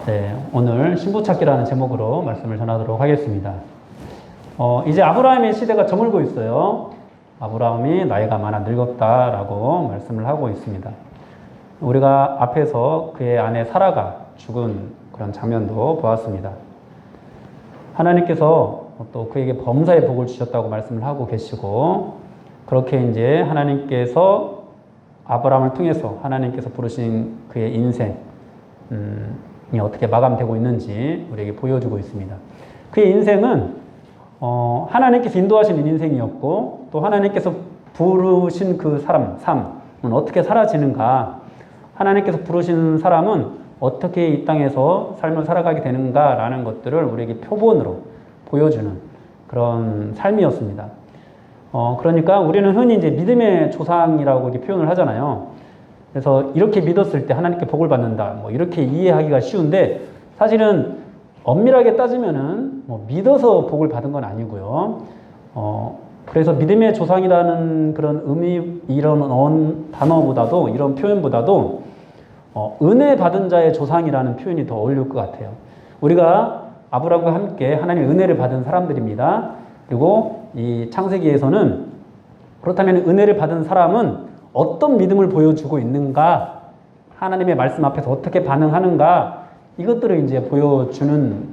네, 오늘 신부찾기라는 제목으로 말씀을 전하도록 하겠습니다. 이제 아브라함의 시대가 저물고 있어요. 아브라함이 나이가 많아 늙었다라고 말씀을 하고 있습니다. 우리가 앞에서 그의 아내 사라가 죽은 그런 장면도 보았습니다. 하나님께서 또 그에게 범사의 복을 주셨다고 말씀을 하고 계시고, 그렇게 이제 하나님께서 아브라함을 통해서 하나님께서 부르신 그의 인생, 이 어떻게 마감되고 있는지 우리에게 보여주고 있습니다. 그의 인생은 하나님께서 인도하시는 인생이었고, 또 하나님께서 부르신 그 삶은 어떻게 사라지는가, 하나님께서 부르신 사람은 어떻게 이 땅에서 삶을 살아가게 되는가라는 것들을 우리에게 표본으로 보여주는 그런 삶이었습니다. 그러니까 우리는 흔히 이제 믿음의 조상이라고 이렇게 표현을 하잖아요. 그래서 이렇게 믿었을 때 하나님께 복을 받는다, 뭐 이렇게 이해하기가 쉬운데, 사실은 엄밀하게 따지면은 믿어서 복을 받은 건 아니고요. 그래서 믿음의 조상이라는 그런 의미, 이런 단어보다도, 이런 표현보다도 은혜 받은 자의 조상이라는 표현이 더 어울릴 것 같아요. 우리가 아브라함과 함께 하나님의 은혜를 받은 사람들입니다. 그리고 이 창세기에서는 그렇다면 은혜를 받은 사람은 어떤 믿음을 보여주고 있는가, 하나님의 말씀 앞에서 어떻게 반응하는가, 이것들을 이제 보여주는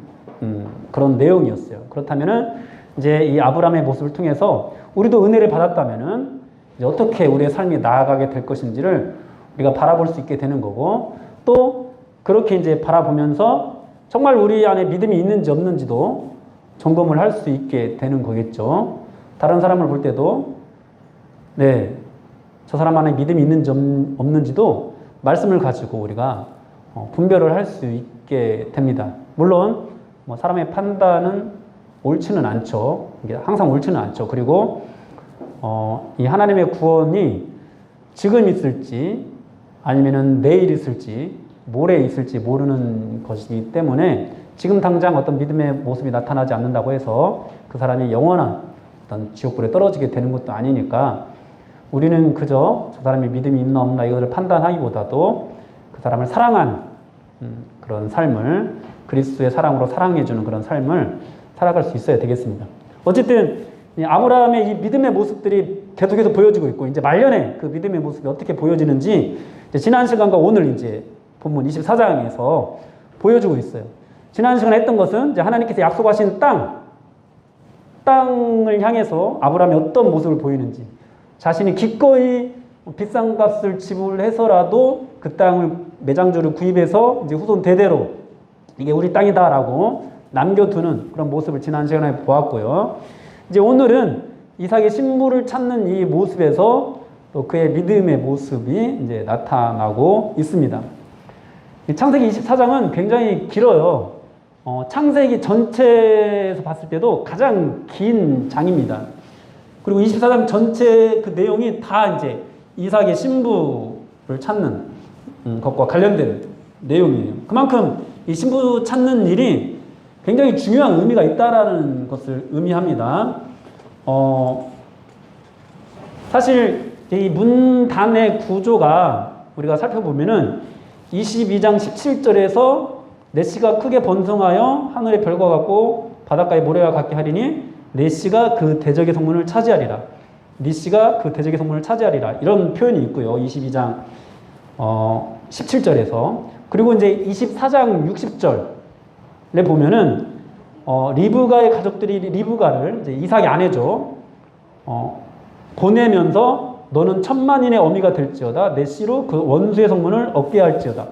그런 내용이었어요. 그렇다면은 이제 이 아브라함의 모습을 통해서 우리도 은혜를 받았다면은 이제 어떻게 우리의 삶이 나아가게 될 것인지를 우리가 바라볼 수 있게 되는 거고, 또 그렇게 이제 바라보면서 정말 우리 안에 믿음이 있는지 없는지도 점검을 할 수 있게 되는 거겠죠. 다른 사람을 볼 때도 저 사람 안에 믿음이 있는지 없는지도 말씀을 가지고 우리가 분별을 할 수 있게 됩니다. 물론 사람의 판단은 옳지는 않죠. 이게 항상 옳지는 않죠. 그리고 이 하나님의 구원이 지금 있을지 아니면은 내일 있을지 모레 있을지 모르는 것이기 때문에, 지금 당장 어떤 믿음의 모습이 나타나지 않는다고 해서 그 사람이 영원한 어떤 지옥불에 떨어지게 되는 것도 아니니까, 우리는 그저 저 사람이 믿음이 있나 없나 이것을 판단하기보다도 그 사람을 사랑한 그런 삶을, 그리스도의 사랑으로 사랑해주는 그런 삶을 살아갈 수 있어야 되겠습니다. 어쨌든 아브라함의 이 믿음의 모습들이 계속해서 보여지고 있고, 이제 말년에 그 믿음의 모습이 어떻게 보여지는지 지난 시간과 오늘 이제 본문 24장에서 보여주고 있어요. 지난 시간에 했던 것은 이제 하나님께서 약속하신 땅을 향해서 아브라함이 어떤 모습을 보이는지, 자신이 기꺼이 비싼 값을 지불해서라도 그 땅을, 매장주를 구입해서 이제 후손 대대로 이게 우리 땅이다라고 남겨두는 그런 모습을 지난 시간에 보았고요. 이제 오늘은 이삭의 신부를 찾는 이 모습에서 또 그의 믿음의 모습이 이제 나타나고 있습니다. 창세기 24장은 굉장히 길어요. 창세기 전체에서 봤을 때도 가장 긴 장입니다. 그리고 24장 전체 그 내용이 다 이제 이삭의 신부를 찾는 것과 관련된 내용이에요. 그만큼 이 신부 찾는 일이 굉장히 중요한 의미가 있다라는 것을 의미합니다. 사실 이 문단의 구조가 우리가 살펴보면은 22장 17절에서 내 씨가 크게 번성하여 하늘의 별과 같고 바닷가의 모래와 같게 하리니 내 씨가 그 대적의 성문을 차지하리라. 네 씨가 그 대적의 성문을 차지하리라. 이런 표현이 있고요. 22장 17절에서. 그리고 이제 24장 60절에 보면은 리브가의 가족들이 리브가를, 이제 이삭의 아내죠, 보내면서 너는 천만인의 어미가 될지어다. 내 씨로 그 원수의 성문을 얻게 할지어다.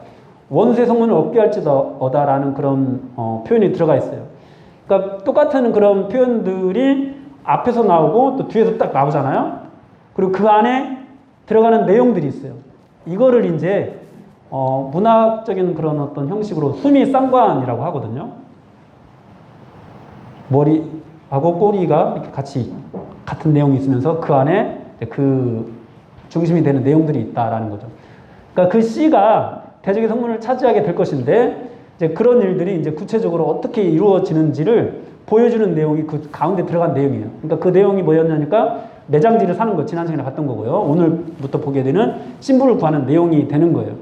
원수의 성문을 얻게 할지어다라는 그런 표현이 들어가 있어요. 그러니까 똑같은 그런 표현들이 앞에서 나오고 또 뒤에서 딱 나오잖아요. 그리고 그 안에 들어가는 내용들이 있어요. 이거를 이제 문학적인 그런 어떤 형식으로 수미쌍관이라고 하거든요. 머리하고 꼬리가 이렇게 같이 같은 내용이 있으면서 그 안에 그 중심이 되는 내용들이 있다라는 거죠. 그러니까 그 씨가 대적의 성문을 차지하게 될 것인데, 이제 그런 일들이 이제 구체적으로 어떻게 이루어지는지를 보여주는 내용이 그 가운데 들어간 내용이에요. 그러니까 그 내용이 뭐였냐니까 매장지를 사는 거, 지난 시간에 봤던 거고요. 오늘부터 보게 되는 신부를 구하는 내용이 되는 거예요.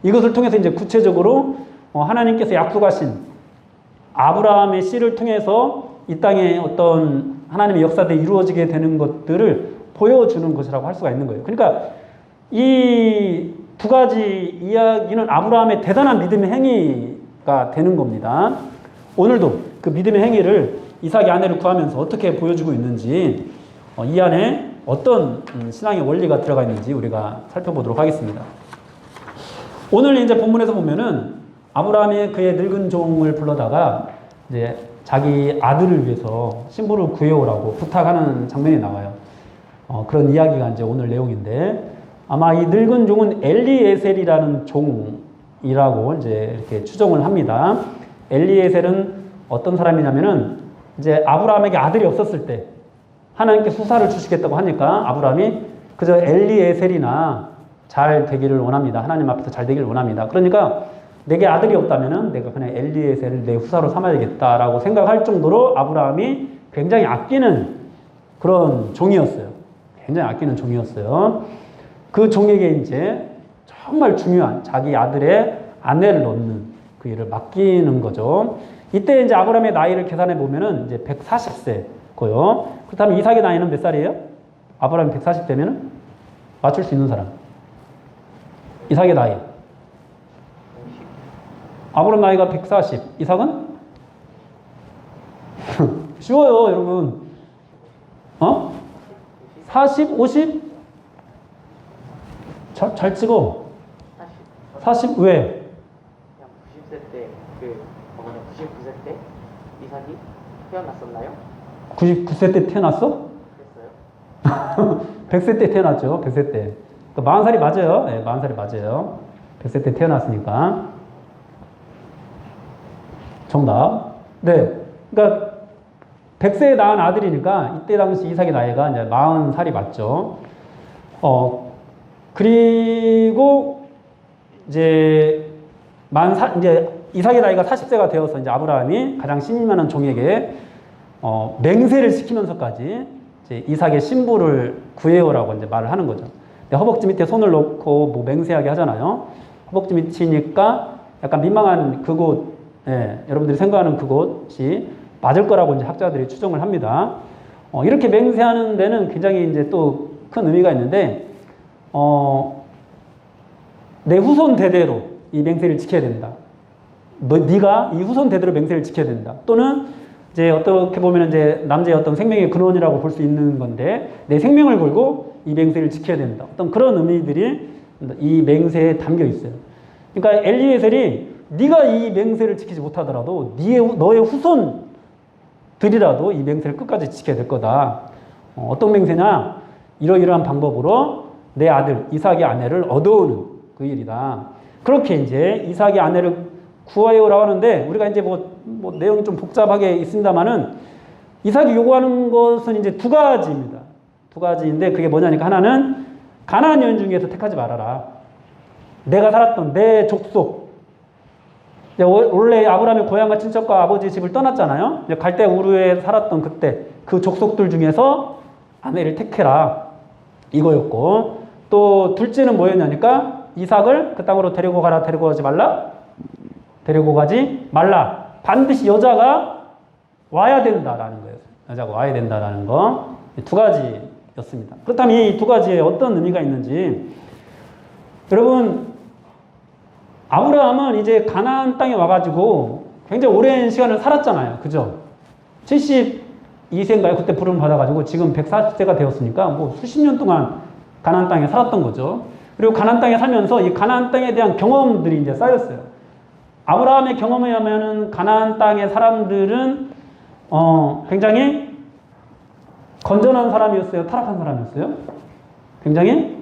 이것을 통해서 이제 구체적으로 하나님께서 약속하신 아브라함의 씨를 통해서 이 땅에 어떤 하나님의 역사들이 이루어지게 되는 것들을 보여주는 것이라고 할 수가 있는 거예요. 그러니까 이 두 가지 이야기는 아브라함의 대단한 믿음의 행위가 되는 겁니다. 오늘도 그 믿음의 행위를 이삭의 아내를 구하면서 어떻게 보여주고 있는지 이 안에 어떤 신앙의 원리가 들어가 있는지 우리가 살펴보도록 하겠습니다. 오늘 이제 본문에서 보면은 아브라함이 그의 늙은 종을 불러다가 이제 자기 아들을 위해서 신부를 구해오라고 부탁하는 장면이 나와요. 그런 이야기가 이제 오늘 내용인데 아마 이 늙은 종은 엘리에셀이라는 종이라고 이제 이렇게 추정을 합니다. 엘리에셀은 어떤 사람이냐면은 이제 아브라함에게 아들이 없었을 때 하나님께 후사를 주시겠다고 하니까 아브라함이 그저 엘리에셀이나 잘 되기를 원합니다. 하나님 앞에서 잘 되기를 원합니다. 그러니까 내게 아들이 없다면은 내가 그냥 엘리에셀을 내 후사로 삼아야겠다라고 생각할 정도로 아브라함이 굉장히 아끼는 그런 종이었어요. 굉장히 아끼는 종이었어요. 그 종에게 이제 정말 중요한 자기 아들의 아내를 놓는 그 일을 맡기는 거죠. 이때 이제 아브라함의 나이를 계산해 보면은 이제 140세고요. 그렇다면 이삭의 나이는 몇 살이에요? 아브라함이 140대면은 맞출 수 있는 사람. 이삭의 나이. 아브라함 나이가 140. 이삭은? 쉬워요, 여러분. 40, 50? 잘 찍어. 40 왜? 90세 때, 99세 때 이삭이 태어났었나요? 99세 때 태어났어? 그랬어요? 100세 때 태어났죠. 100세 때. 40살이 맞아요. 네, 40살이 맞아요. 100세 때 태어났으니까. 정답. 네. 그러니까 100세에 낳은 아들이니까 이때 당시 이삭의 나이가 이제 40살이 맞죠. 그리고 이제 이제 이삭의 나이가 40세가 되어서 이제 아브라함이 가장 신임 많은 종에게 맹세를 시키면서까지 이제 이삭의 신부를 구해오라고 이제 말을 하는 거죠. 허벅지 밑에 손을 놓고 뭐 맹세하게 하잖아요. 허벅지 밑이니까 약간 민망한 그곳, 예, 여러분들이 생각하는 그곳이 맞을 거라고 이제 학자들이 추정을 합니다. 이렇게 맹세하는 데는 굉장히 이제 또 큰 의미가 있는데, 내 후손 대대로 이 맹세를 지켜야 된다. 네가 이 후손 대대로 맹세를 지켜야 된다. 또는 이제 어떻게 보면 이제 남자의 어떤 생명의 근원이라고 볼 수 있는 건데 내 생명을 걸고 이 맹세를 지켜야 된다. 어떤 그런 의미들이 이 맹세에 담겨 있어요. 그러니까 엘리에셀이 네가 이 맹세를 지키지 못하더라도 너의 후손들이라도 이 맹세를 끝까지 지켜야 될 거다. 어떤 맹세냐? 이러이러한 방법으로 내 아들 이삭의 아내를 얻어오는 그 일이다. 그렇게 이제 이삭의 아내를 구하여오라고 하는데 우리가 이제 뭐 내용이 좀 복잡하게 있습니다만은 이삭이 요구하는 것은 이제 두 가지입니다. 두 가지인데 그게 뭐냐니까 하나는 가나안 여인 중에서 택하지 말아라. 내가 살았던 내 족속. 원래 아브라함의 고향과 친척과 아버지 집을 떠났잖아요. 갈대 우르에 살았던 그때 그 족속들 중에서 아내를 택해라. 이거였고 또 둘째는 뭐였냐니까 이삭을 그 땅으로 데리고 가라. 데리고 가지 말라. 데리고 가지 말라. 반드시 여자가 와야 된다라는 거예요. 여자가 와야 된다라는 거. 두 가지였습니다. 그렇다면 이 두 가지에 어떤 의미가 있는지 여러분 아브라함은 이제 가나안 땅에 와가지고 굉장히 오랜 시간을 살았잖아요. 그죠? 72세인가요? 그때 부름을 받아가지고 지금 140세가 되었으니까 뭐 수십 년 동안 가나안 땅에 살았던 거죠. 그리고 가나안 땅에 살면서 이 가나안 땅에 대한 경험들이 이제 쌓였어요. 아브라함의 경험에 의하면은 가나안 땅의 사람들은 굉장히 건전한 사람이었어요? 타락한 사람이었어요? 굉장히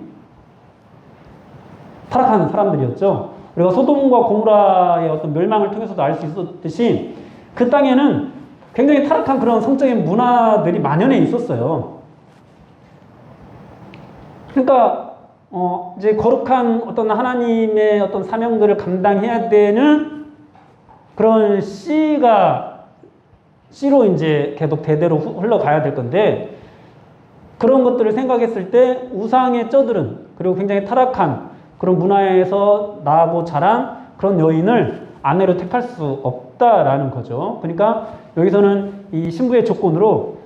타락한 사람들이었죠. 우리가 소돔과 고모라의 어떤 멸망을 통해서도 알 수 있었듯이 그 땅에는 굉장히 타락한 그런 성적인 문화들이 만연해 있었어요. 그러니까 이제 거룩한 어떤 하나님의 어떤 사명들을 감당해야 되는 그런 씨로 이제 계속 대대로 흘러가야 될 건데 그런 것들을 생각했을 때 우상의 쩌들은 그리고 굉장히 타락한 그런 문화에서 나고 자란 그런 여인을 아내로 택할 수 없다라는 거죠. 그러니까 여기서는 이 신부의 조건으로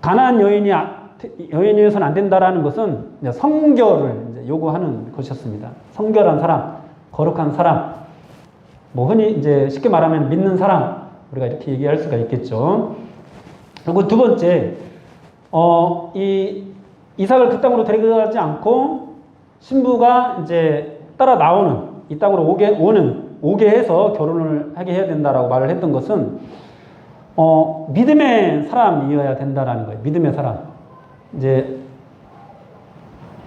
가난한 여인이어서는 안 된다라는 것은 이제 성결을 이제 요구하는 것이었습니다. 성결한 사람, 거룩한 사람, 뭐 흔히 이제 쉽게 말하면 믿는 사람, 우리가 이렇게 얘기할 수가 있겠죠. 그리고 두 번째, 이 이삭을 그 땅으로 데려가지 않고 신부가 이제 따라 나오는, 이 땅으로 오게 해서 결혼을 하게 해야 된다라고 말을 했던 것은 믿음의 사람이어야 된다라는 거예요. 믿음의 사람. 이제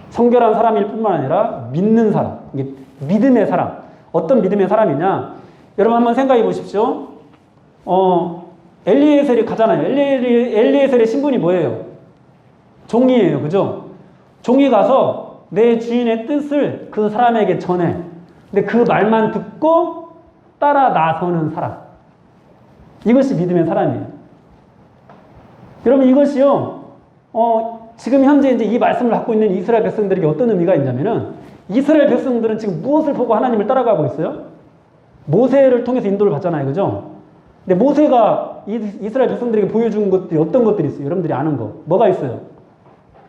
성결한 사람일 뿐만 아니라 믿는 사람. 이게 믿음의 사람. 어떤 믿음의 사람이냐? 여러분 한번 생각해 보십시오. 엘리에셀이 가잖아요. 엘리에셀의 신분이 뭐예요? 종이에요. 그죠? 종이 가서 내 주인의 뜻을 그 사람에게 전해. 근데 그 말만 듣고 따라 나서는 사람. 이것이 믿음의 사람이에요. 여러분 이것이요. 지금 현재 이제 이 말씀을 갖고 있는 이스라엘 백성들에게 어떤 의미가 있냐면은 이스라엘 백성들은 지금 무엇을 보고 하나님을 따라가고 있어요? 모세를 통해서 인도를 받잖아요. 그죠? 근데 모세가 이스라엘 백성들에게 보여준 것들이 어떤 것들이 있어요? 여러분들이 아는 거. 뭐가 있어요?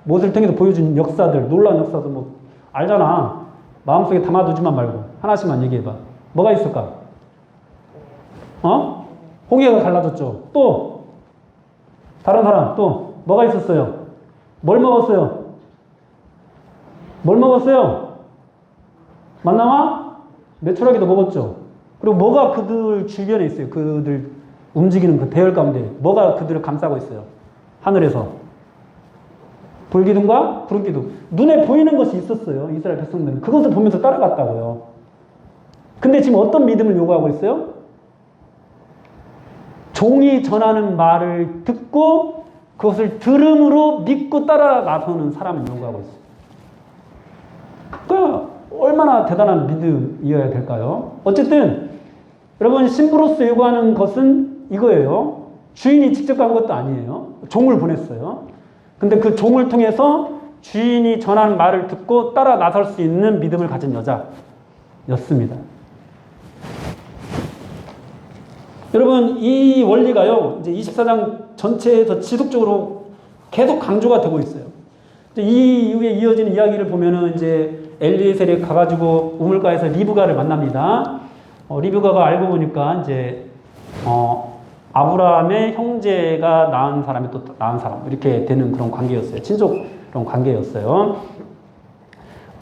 모세를 통해서 보여준 역사들, 놀라운 역사도 뭐 알잖아. 마음속에 담아두지만 말고 하나씩만 얘기해봐. 뭐가 있을까? 홍해가 갈라졌죠. 또 다른 사람 또 뭐가 있었어요? 뭘 먹었어요? 뭘 먹었어요? 만나와? 메추라기도 먹었죠. 그리고 뭐가 그들 주변에 있어요? 그들 움직이는 그 대열 가운데 뭐가 그들을 감싸고 있어요? 하늘에서 불기둥과 구름기둥. 눈에 보이는 것이 있었어요. 이스라엘 백성들은 그것을 보면서 따라갔다고요. 근데 지금 어떤 믿음을 요구하고 있어요? 종이 전하는 말을 듣고 그것을 들음으로 믿고 따라 나서는 사람을 요구하고 있어요. 그러니까 얼마나 대단한 믿음이어야 될까요? 어쨌든 여러분 신부로서 요구하는 것은 이거예요. 주인이 직접 간 것도 아니에요. 종을 보냈어요. 근데 그 종을 통해서 주인이 전하는 말을 듣고 따라 나설 수 있는 믿음을 가진 여자였습니다. 여러분 이 원리가요. 이제 24장 전체에서 지속적으로 계속 강조가 되고 있어요. 이 이후에 이어지는 이야기를 보면은 이제 엘리에셀이 가가지고 우물가에서 리브가를 만납니다. 리브가가 알고 보니까 이제 아브라함의 형제가 낳은 사람이 또 낳은 사람 이렇게 되는 그런 관계였어요. 친족 그런 관계였어요.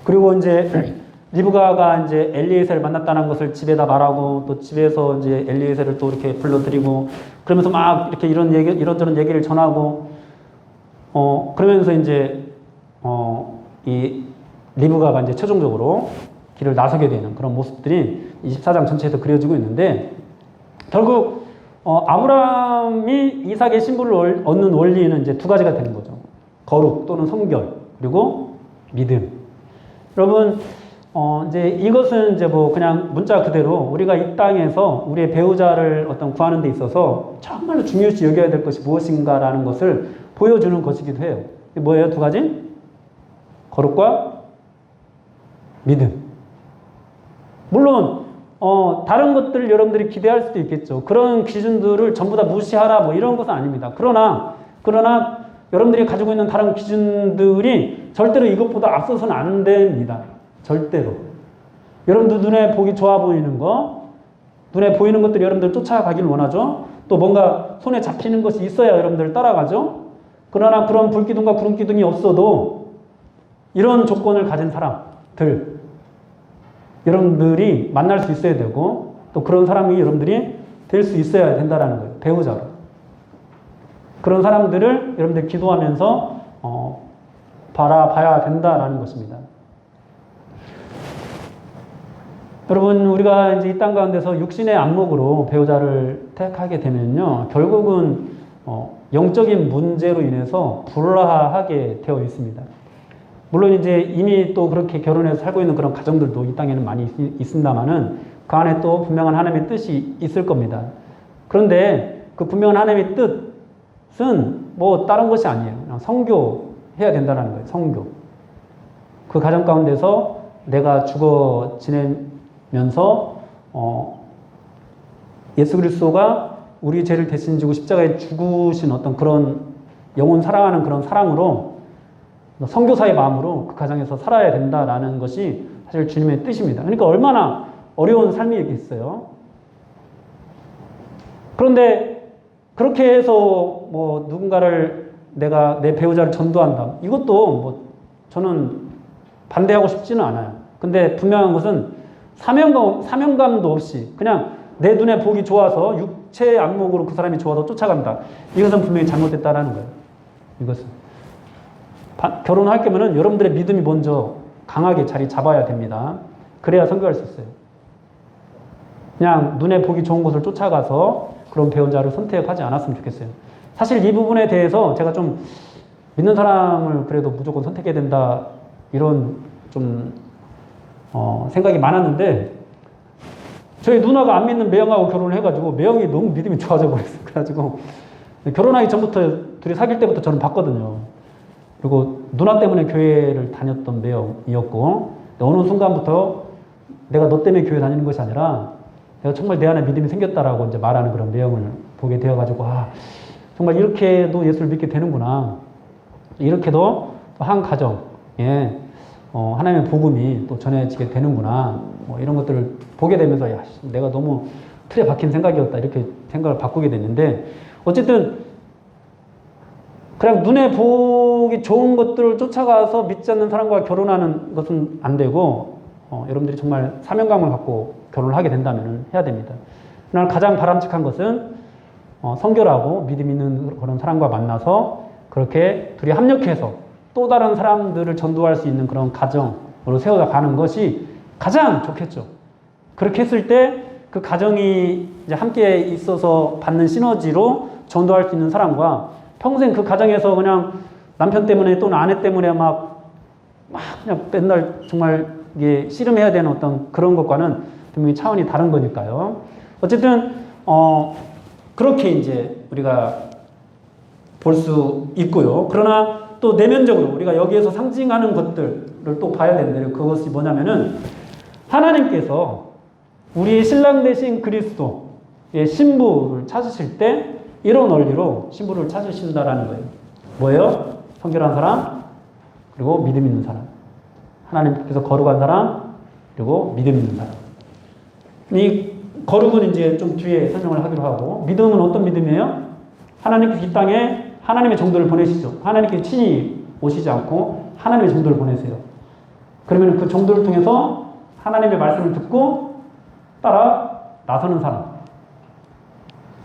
그리고 이제 리브가가 이제 엘리에셀을 만났다는 것을 집에다 말하고 또 집에서 이제 엘리에셀을 또 이렇게 불러들이고 그러면서 막 이렇게 이런저런 얘기를 전하고 그러면서 이제 이 리브가가 이제 최종적으로 길을 나서게 되는 그런 모습들이 24장 전체에서 그려지고 있는데 결국 아브라함이 이삭의 신부를 얻는 원리는 이제 두 가지가 되는 거죠. 거룩 또는 성결 그리고 믿음. 여러분 이제 이것은 이제 뭐 그냥 문자 그대로 우리가 이 땅에서 우리의 배우자를 어떤 구하는 데 있어서 정말로 중요시 여겨야 될 것이 무엇인가라는 것을 보여주는 것이기도 해요. 뭐예요? 두 가지? 거룩과 믿음. 물론 다른 것들을 여러분들이 기대할 수도 있겠죠. 그런 기준들을 전부 다 무시하라 뭐 이런 것은 아닙니다. 그러나 여러분들이 가지고 있는 다른 기준들이 절대로 이것보다 앞서서는 안 됩니다. 절대로. 여러분들 눈에 보기 좋아 보이는 거, 눈에 보이는 것들 여러분들 쫓아가길 원하죠. 또 뭔가 손에 잡히는 것이 있어야 여러분들 따라가죠. 그러나 그런 불기둥과 구름기둥이 없어도 이런 조건을 가진 사람들 여러분들이 만날 수 있어야 되고 또 그런 사람이 여러분들이 될 수 있어야 된다는 거예요. 배우자로. 그런 사람들을 여러분들 기도하면서 바라봐야 된다라는 것입니다. 여러분 우리가 이제 이 땅 가운데서 육신의 안목으로 배우자를 택하게 되면요. 결국은 영적인 문제로 인해서 불화하게 되어 있습니다. 물론 이제 이미 또 그렇게 결혼해서 살고 있는 그런 가정들도 이 땅에는 많이 있습니다만은 그 안에 또 분명한 하나님의 뜻이 있을 겁니다. 그런데 그 분명한 하나님의 뜻은 뭐 다른 것이 아니에요. 그냥 성교해야 된다는 거예요. 성교. 그 가정 가운데서 내가 죽어 지낼 예수 그리스도가 우리 죄를 대신 지고 십자가에 죽으신 어떤 그런 영혼 사랑하는 그런 사랑으로 선교사의 마음으로 그 가정에서 살아야 된다라는 것이 사실 주님의 뜻입니다. 그러니까 얼마나 어려운 삶이겠어요. 그런데 그렇게 해서 뭐 누군가를 내가 내 배우자를 전도한다. 이것도 뭐 저는 반대하고 싶지는 않아요. 근데 분명한 것은 사명감도 없이 그냥 내 눈에 보기 좋아서 육체의 안목으로 그 사람이 좋아서 쫓아간다. 이것은 분명히 잘못됐다라는 거예요. 이것은. 결혼할 거면은 여러분들의 믿음이 먼저 강하게 자리 잡아야 됩니다. 그래야 선교할 수 있어요. 그냥 눈에 보기 좋은 곳을 쫓아가서 그런 배우자를 선택하지 않았으면 좋겠어요. 사실 이 부분에 대해서 제가 좀 믿는 사람을 그래도 무조건 선택해야 된다 이런 좀 생각이 많았는데 저희 누나가 안 믿는 매형하고 결혼을 해가지고 매형이 너무 믿음이 좋아져 버렸어요. 그래가지고 결혼하기 전부터 둘이 사귈 때부터 저는 봤거든요. 그리고 누나 때문에 교회를 다녔던 매형이었고 어느 순간부터 내가 너 때문에 교회 다니는 것이 아니라 내가 정말 내 안에 믿음이 생겼다라고 이제 말하는 그런 매형을 보게 되어가지고 정말 이렇게도 예수를 믿게 되는구나. 이렇게도 한 가정에 하나님의 복음이 또 전해지게 되는구나. 뭐 이런 것들을 보게 되면서 내가 너무 틀에 박힌 생각이었다. 이렇게 생각을 바꾸게 됐는데 어쨌든 그냥 눈에 보기 좋은 것들을 쫓아가서 믿지 않는 사람과 결혼하는 것은 안 되고 여러분들이 정말 사명감을 갖고 결혼을 하게 된다면 해야 됩니다. 그러나 가장 바람직한 것은 성결하고 믿음 있는 그런 사람과 만나서 그렇게 둘이 합력해서 또 다른 사람들을 전도할 수 있는 그런 가정으로 세워가는 것이 가장 좋겠죠. 그렇게 했을 때 그 가정이 이제 함께 있어서 받는 시너지로 전도할 수 있는 사람과 평생 그 가정에서 그냥 남편 때문에 또는 아내 때문에 막 그냥 맨날 정말 이게 씨름해야 되는 어떤 그런 것과는 분명히 차원이 다른 거니까요. 어쨌든 그렇게 이제 우리가 볼 수 있고요. 그러나 또 내면적으로 우리가 여기에서 상징하는 것들을 또 봐야 되는데 그것이 뭐냐면은 하나님께서 우리의 신랑 되신 그리스도의 신부를 찾으실 때 이런 원리로 신부를 찾으신다라는 거예요. 뭐예요? 성결한 사람, 그리고 믿음 있는 사람. 하나님께서 거룩한 사람, 그리고 믿음 있는 사람. 이 거룩은 이제 좀 뒤에 설명을 하기로 하고, 믿음은 어떤 믿음이에요? 하나님께서 이 땅에 하나님의 정도를 보내시죠. 하나님께서 친히 오시지 않고 하나님의 정도를 보내세요. 그러면 그 정도를 통해서 하나님의 말씀을 듣고 따라 나서는 사람.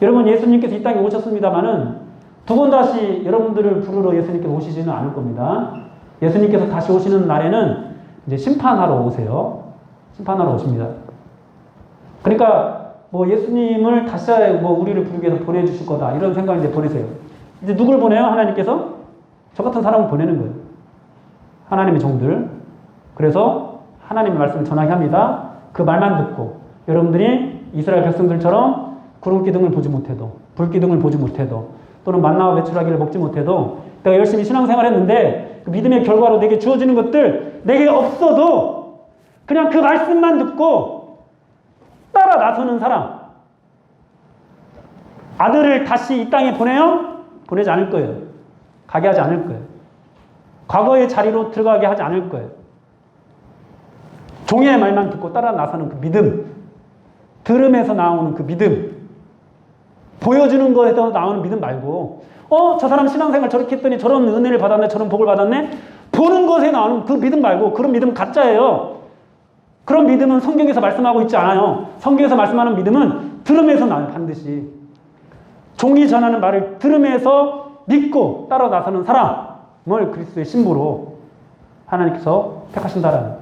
여러분 예수님께서 이 땅에 오셨습니다마는 두 번 다시 여러분들을 부르러 예수님께서 오시지는 않을 겁니다. 예수님께서 다시 오시는 날에는 이제 심판하러 오세요. 심판하러 오십니다. 그러니까 뭐 예수님을 다시 뭐 우리를 부르기 위해서 보내주실 거다 이런 생각을 이제 보내세요. 이제 누굴 보내요? 하나님께서 저 같은 사람을 보내는 거예요. 하나님의 종들. 그래서 하나님의 말씀을 전하게 합니다. 그 말만 듣고 여러분들이 이스라엘 백성들처럼 구름 기둥을 보지 못해도 불 기둥을 보지 못해도 또는 만나와 메추라기를 먹지 못해도 내가 열심히 신앙생활 했는데 그 믿음의 결과로 내게 주어지는 것들 내게 없어도 그냥 그 말씀만 듣고 따라 나서는 사람. 아들을 다시 이 땅에 보내요? 보내지 않을 거예요. 가게 하지 않을 거예요. 과거의 자리로 들어가게 하지 않을 거예요. 종의 말만 듣고 따라 나서는 그 믿음. 들음에서 나오는 그 믿음. 보여주는 거에서 나오는 믿음 말고 저 사람 신앙생활 저렇게 했더니 저런 은혜를 받았네, 저런 복을 받았네. 보는 것에 나오는 그 믿음 말고 그런 믿음 가짜예요. 그런 믿음은 성경에서 말씀하고 있지 않아요. 성경에서 말씀하는 믿음은 들음에서 나와요. 반드시. 종이 전하는 말을 들음에서 믿고 따라 나서는 사람을 그리스도의 신부로 하나님께서 택하신다라는.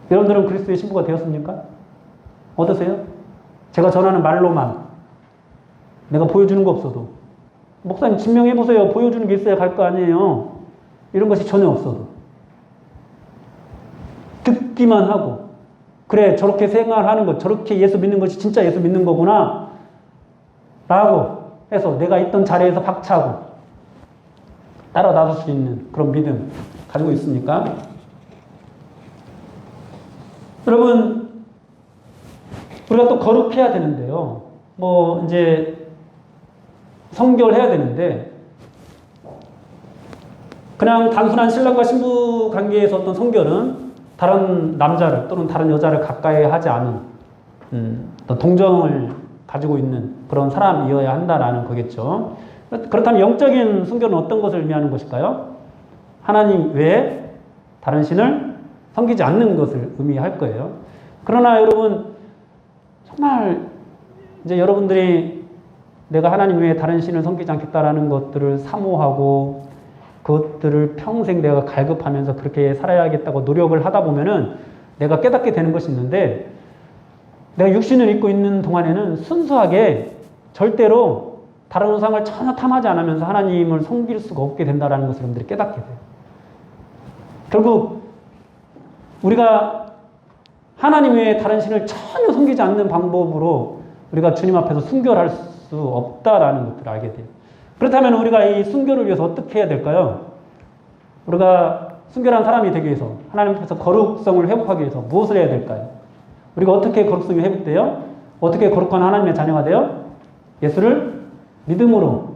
여러분들은 그리스도의 신부가 되었습니까? 어떠세요? 제가 전하는 말로만 내가 보여주는 거 없어도 목사님 증명해보세요. 보여주는 게 있어야 갈 거 아니에요. 이런 것이 전혀 없어도 듣기만 하고 그래 저렇게 생활하는 것 저렇게 예수 믿는 것이 진짜 예수 믿는 거구나 라고 해서 내가 있던 자리에서 박차고 따라 나설 수 있는 그런 믿음 가지고 있습니까? 여러분 우리가 또 거룩해야 되는데요. 뭐 이제 성결 해야 되는데 그냥 단순한 신랑과 신부 관계에서 어떤 성결은 다른 남자를 또는 다른 여자를 가까이 하지 않은 어떤 동정을 가지고 있는 그런 사람이어야 한다라는 거겠죠. 그렇다면 영적인 순결은 어떤 것을 의미하는 것일까요? 하나님 외에 다른 신을 섬기지 않는 것을 의미할 거예요. 그러나 여러분 정말 이제 여러분들이 내가 하나님 외에 다른 신을 섬기지 않겠다라는 것들을 사모하고 그것들을 평생 내가 갈급하면서 그렇게 살아야겠다고 노력을 하다 보면은 내가 깨닫게 되는 것이 있는데 내가 육신을 입고 있는 동안에는 순수하게 절대로 다른 우상을 전혀 탐하지 않으면서 하나님을 섬길 수가 없게 된다는 것을 여러분들이 깨닫게 돼요. 결국 우리가 하나님 외에 다른 신을 전혀 섬기지 않는 방법으로 우리가 주님 앞에서 순결할 수 없다라는 것들을 알게 돼요. 그렇다면 우리가 이 순결을 위해서 어떻게 해야 될까요? 우리가 순결한 사람이 되기 위해서 하나님 앞에서 거룩성을 회복하기 위해서 무엇을 해야 될까요? 우리가 어떻게 거룩성이 회복돼요? 어떻게 거룩한 하나님의 자녀가 돼요? 예수를 믿음으로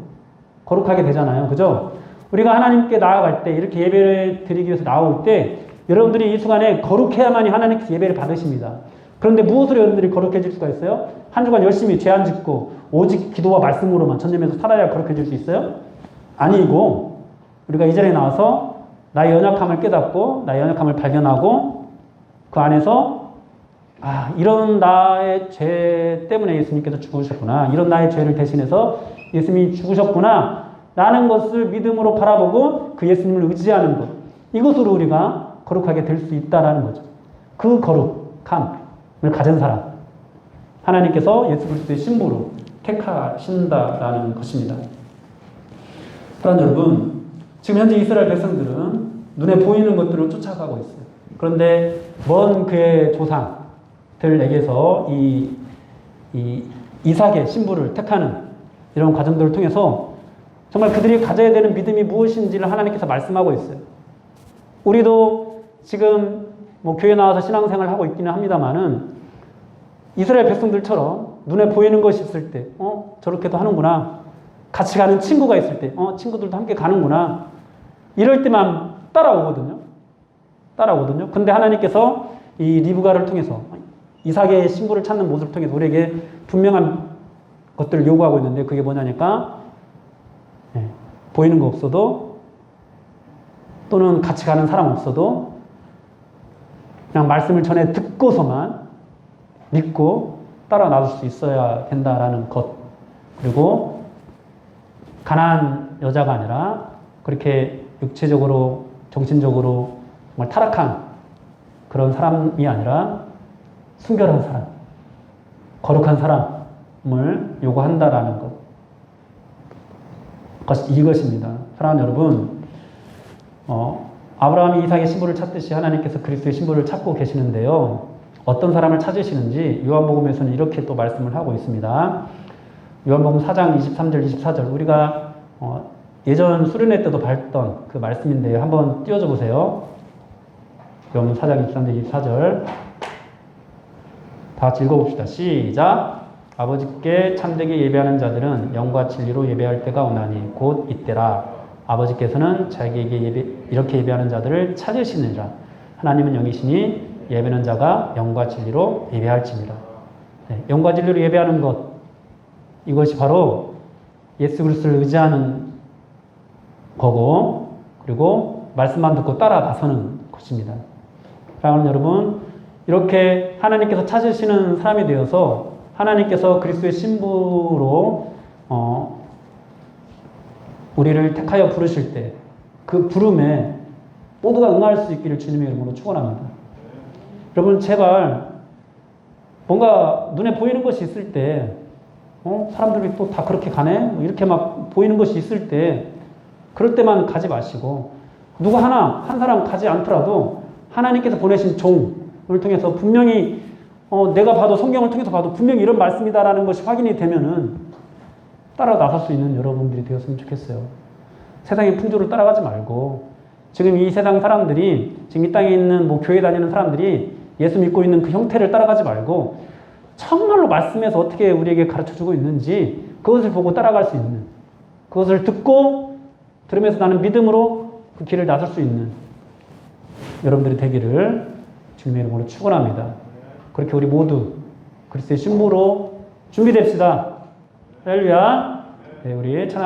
거룩하게 되잖아요. 그죠? 우리가 하나님께 나아갈 때 이렇게 예배를 드리기 위해서 나올 때 여러분들이 이 순간에 거룩해야만이 하나님께서 예배를 받으십니다. 그런데 무엇으로 여러분들이 거룩해질 수가 있어요? 한 주간 열심히 죄 안 짓고 오직 기도와 말씀으로만 전념해서 살아야 거룩해질 수 있어요? 아니고 우리가 이 자리에 나와서 나의 연약함을 깨닫고 나의 연약함을 발견하고 그 안에서 이런 나의 죄 때문에 예수님께서 죽으셨구나. 이런 나의 죄를 대신해서 예수님이 죽으셨구나. 라는 것을 믿음으로 바라보고 그 예수님을 의지하는 것. 이것으로 우리가 거룩하게 될 수 있다는 거죠. 그 거룩함을 가진 사람. 하나님께서 예수 그리스도의 신부로 택하신다라는 것입니다. 그러나 여러분, 지금 현재 이스라엘 백성들은 눈에 보이는 것들을 쫓아가고 있어요. 그런데 먼 그의 조상들에게서 이 이삭의 신부를 택하는 이런 과정들을 통해서 정말 그들이 가져야 되는 믿음이 무엇인지를 하나님께서 말씀하고 있어요. 우리도 지금 뭐 교회 나와서 신앙생활을 하고 있기는 합니다만은 이스라엘 백성들처럼 눈에 보이는 것이 있을 때, 저렇게도 하는구나. 같이 가는 친구가 있을 때, 친구들도 함께 가는구나. 이럴 때만 따라오거든요. 근데 하나님께서 이 리브가를 통해서 이삭의 신부를 찾는 모습을 통해서 우리에게 분명한 것들을 요구하고 있는데 그게 뭐냐니까 보이는 거 없어도 또는 같이 가는 사람 없어도 그냥 말씀을 전해 듣고서만 믿고 따라 나올 수 있어야 된다라는 것. 그리고 가난한 여자가 아니라 그렇게 육체적으로 정신적으로 정말 타락한 그런 사람이 아니라 순결한 사람, 거룩한 사람을 요구한다라는 것. 이것입니다. 사랑하는 여러분, 아브라함이 이삭의 신부를 찾듯이 하나님께서 그리스도의 신부를 찾고 계시는데요. 어떤 사람을 찾으시는지 요한복음에서는 이렇게 또 말씀을 하고 있습니다. 요한복음 4장 23절, 24절. 우리가 예전 수련회 때도 봤던 그 말씀인데요. 한번 띄워줘 보세요. 요한복음 4장 23절, 24절. 다 같이 읽어봅시다. 시작. 아버지께 참되게 예배하는 자들은 영과 진리로 예배할 때가 오나니 곧 이때라. 아버지께서는 자기에게 이렇게 예배하는 자들을 찾으시느니라. 하나님은 영이시니 예배하는 자가 영과 진리로 예배할지니라. 영과 진리로 예배하는 것, 이것이 바로 예수 그리스도를 의지하는 거고, 그리고 말씀만 듣고 따라 나서는 것입니다. 사랑하는 여러분, 이렇게 하나님께서 찾으시는 사람이 되어서 하나님께서 그리스도의 신부로 우리를 택하여 부르실 때 그 부름에 모두가 응할 수 있기를 주님의 이름으로 축원합니다. 여러분 제발 뭔가 눈에 보이는 것이 있을 때 사람들이 또 다 그렇게 가네? 이렇게 막 보이는 것이 있을 때 그럴 때만 가지 마시고 누구 한 사람 가지 않더라도 하나님께서 보내신 종을 통해서 분명히 내가 봐도 성경을 통해서 봐도 분명히 이런 말씀이다라는 것이 확인이 되면은 따라 나설 수 있는 여러분들이 되었으면 좋겠어요. 세상의 풍조를 따라가지 말고 지금 이 세상 사람들이 지금 이 땅에 있는 뭐 교회 다니는 사람들이 예수 믿고 있는 그 형태를 따라가지 말고 정말로 말씀에서 어떻게 우리에게 가르쳐주고 있는지 그것을 보고 따라갈 수 있는, 그것을 듣고 들으면서 나는 믿음으로 그 길을 나설 수 있는 여러분들이 되기를 주님의 이름으로 축원합니다. 그렇게 우리 모두 그리스도의 신부로 준비됩시다. 할렐루야. 네, 우리 찬양